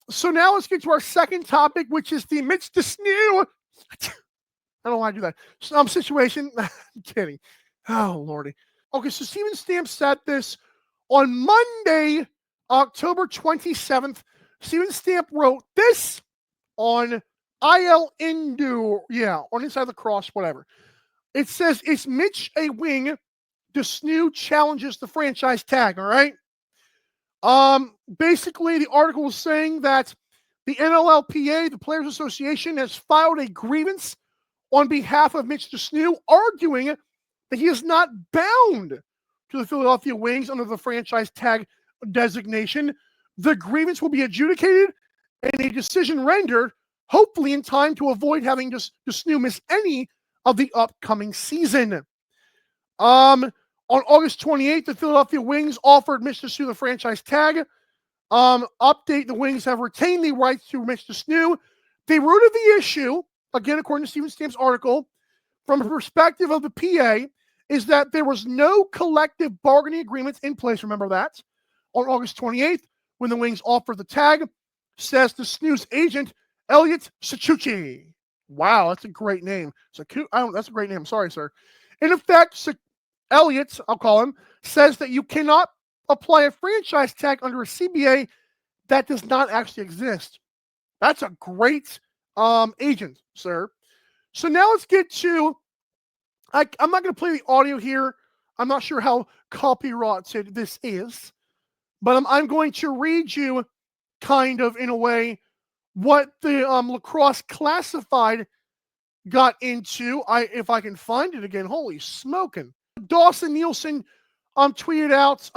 So now let's get to our second topic, which is the Mitch de Snoo. I don't know why I do that. Situation. I'm kidding. Oh, Lordy. Okay, so Steven Stamp said this on Monday, October 27th. Steven Stamp wrote this on IL Indu. Yeah, on Inside Lacrosse, whatever. It says, "Is Mitch a wing? De Snoo challenges the franchise tag." All right. Basically, the article was saying that the NLLPA, the Players Association, has filed a grievance on behalf of Mitch de Snoo, arguing that he is not bound to the Philadelphia Wings under the franchise tag designation. The grievance will be adjudicated and a decision rendered, hopefully in time to avoid having de Snoo miss any of the upcoming season. On August 28th, the Philadelphia Wings offered Mitch de Snoo the franchise tag. Update, the Wings have retained the rights to Mitch de Snoo. The root of the issue, again, according to Steven Stamp's article, from a perspective of the PA, is that there was no collective bargaining agreements in place, remember that, on August 28th, when the Wings offered the tag, says de Snoo's agent, Elliot Sachucci. Wow, that's a great name. That's a great name. Sorry, sir. In effect, Elliot, I'll call him, says that you cannot apply a franchise tag under a CBA that does not actually exist. That's a great agent, sir. So now let's get to, I'm not going to play the audio here. I'm not sure how copyrighted this is, but I'm going to read you kind of, in a way, what the Lacrosse Classified got into. If I can find it again, holy smoking. Dawson Nielsen tweeted out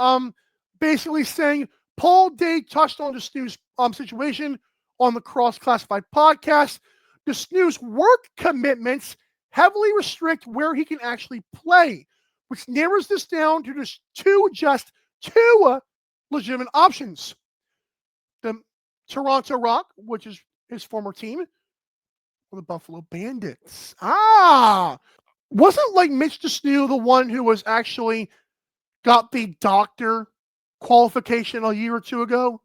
basically saying, Paul Day touched on de Snoo's situation on the Cross Classified podcast. De Snoo's work commitments heavily restrict where he can actually play, which narrows this down to just two legitimate options. The Toronto Rock, which is his former team, or the Buffalo Bandits. Wasn't like Mitch de Snoo the one who was actually got the doctor qualification a year or two ago?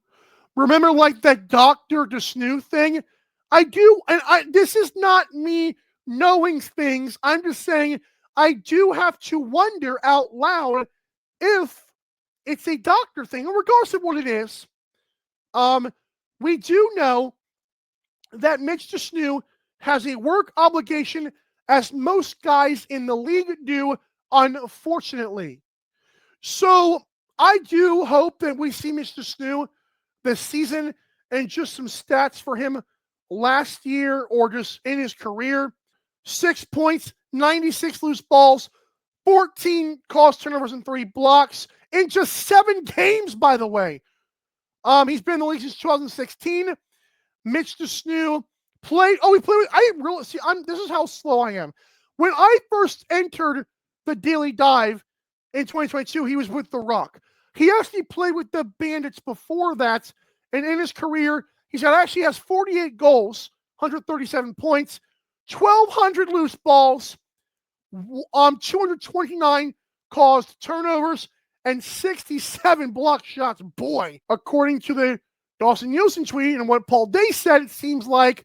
Remember, like, that Dr. de Snoo thing? I do, and this is not me knowing things. I'm just saying I do have to wonder out loud if it's a doctor thing, regardless of what it is. We do know that Mitch de Snoo has a work obligation, as most guys in the league do, unfortunately. So I do hope that we see Mitch de Snoo this season, and just some stats for him last year or just in his career. 6 points, 96 loose balls, 14 caused turnovers, and 3 blocks in just 7 games, by the way. He's been in the league since 2016. Mitch de Snoo played. This is how slow I am. When I first entered the Daily Dive in 2022, he was with the Rock. He actually played with the Bandits before that, and in his career, he actually has 48 goals, 137 points, 1,200 loose balls, 229 caused turnovers, and 67 blocked shots. Boy, according to the Dawson Nielsen tweet and what Paul Day said, it seems like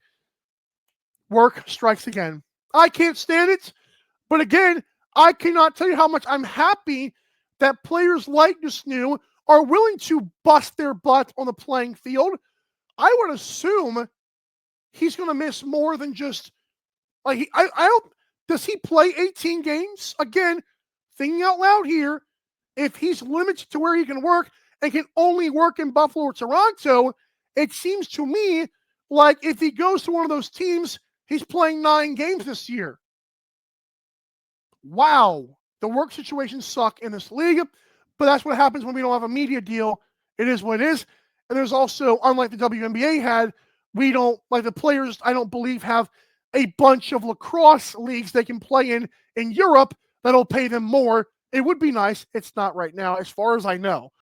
work strikes again. I can't stand it, but again, I cannot tell you how much I'm happy that players like de Snoo are willing to bust their butt on the playing field. I would assume he's going to miss more than just, like, I don't, does he play 18 games? Again, thinking out loud here, if he's limited to where he can work and can only work in Buffalo or Toronto, it seems to me like if he goes to one of those teams, he's playing 9 games this year. Wow. The work situations suck in this league, but that's what happens when we don't have a media deal. It is what it is. And there's also, unlike the WNBA had, we don't, like, the players, I don't believe, have a bunch of lacrosse leagues they can play in Europe that'll pay them more. It would be nice. It's not right now, as far as I know.